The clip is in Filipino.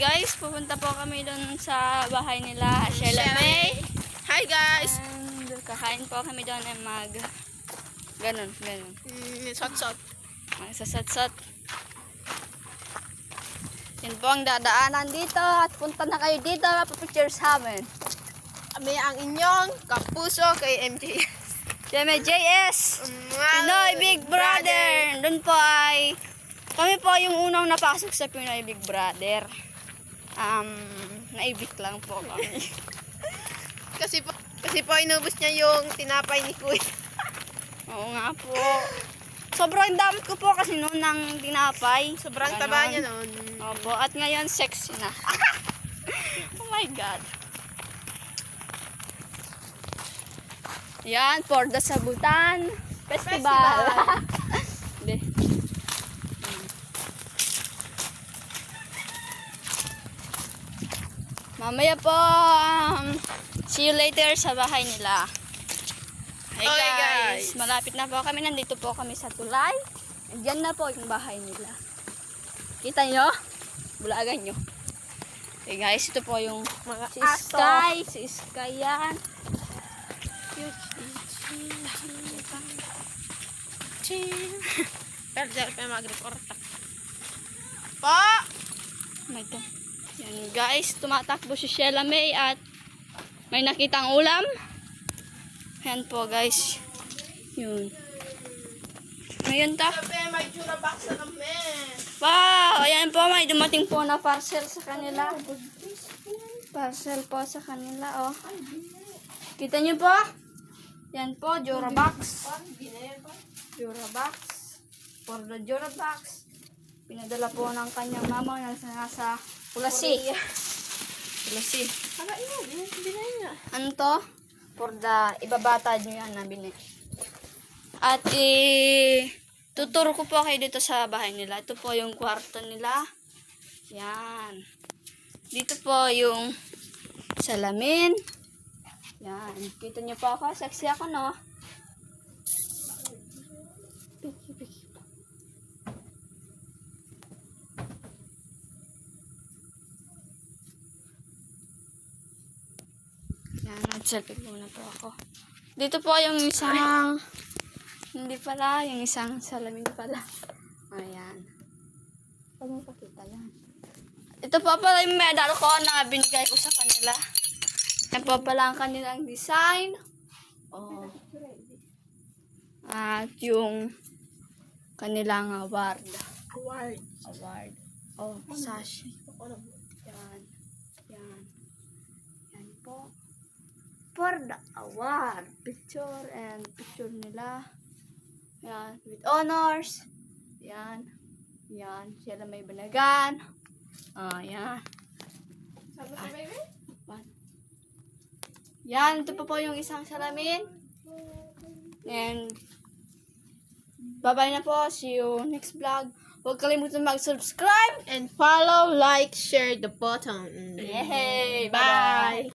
guys, pupunta po kami doon sa bahay nila, Sheila May. Hi guys! And kakain po kami doon ay ganun. Sot-sot. Magsasat-sat. Yan po ang dadaanan dito at punta na kayo dito, mapapicture sa amin. Kami ang inyong kapuso kay MJ. JS! Pinoy Big Brother! Doon po ay kami po yung unang napasok sa Pinoy Big Brother. Naibig lang po kami. Kasi po inubos niya yung tinapay ni Kuya. Oo nga po. Sobrang damot ko po kasi noon ng tinapay. Sobrang Ganon. taba niya noon. Opo, at ngayon sexy na. Oh my God. Yan, for the Sabutan Festival. Hindi. Mamaya po, see you later sa bahay nila. Hey Okay, guys, guys. malapit na po kami. Nandito po kami sa tulay. Diyan na po yung bahay nila. Kita nyo? Bulagan nyo. Okay guys, ito po yung Mga si aso. Sky. Si Sky yan. Pero dyan pa mag-reporta. Po! May to. Yan guys, tumatakbo si Sheila May at may nakitang ulam. Yan po guys. Yun. Ngayon ta. Sabi, may tsura box na kami. Wow! Ayan po, may dumating po na parcel sa kanila. Parcel po sa kanila, oh. Kita nyo po? Yan po, Jurabox. Jurabox. For the Jurabox. Pinadala po ng kanyang mama na nasa Pulasi. Pulasi. Hala, binay niya. Ano to? For the ibabata nyo yan na bini. At tuturo ko po kayo dito sa bahay nila. Ito po yung kwarto nila. Yan. Dito po yung salamin. Yan. Kita nyo po ako. Sexy ako, no? Yan. Nag-selfie muna po ako. Dito po yung isang... Hindi pala. Yung isang salamin pala. Ayan. Huwag mo pakita yan. Ito po pala yung medal ko na binigay ko sa kanila. Yan po pala ang kanilang design. Oh. At yung kanilang award. Award. Oh, sash. Yan. Yan. Yan po. For the award. Picture and picture nila. Yan. With honors. Yan. Yan. Sila may banagan. Yan. Sabi sa baby? Yan, ito po yung isang salamin. And, bye-bye na po. See you next vlog. Huwag kalimutan mag-subscribe. And follow, like, share the button. Yay! Bye!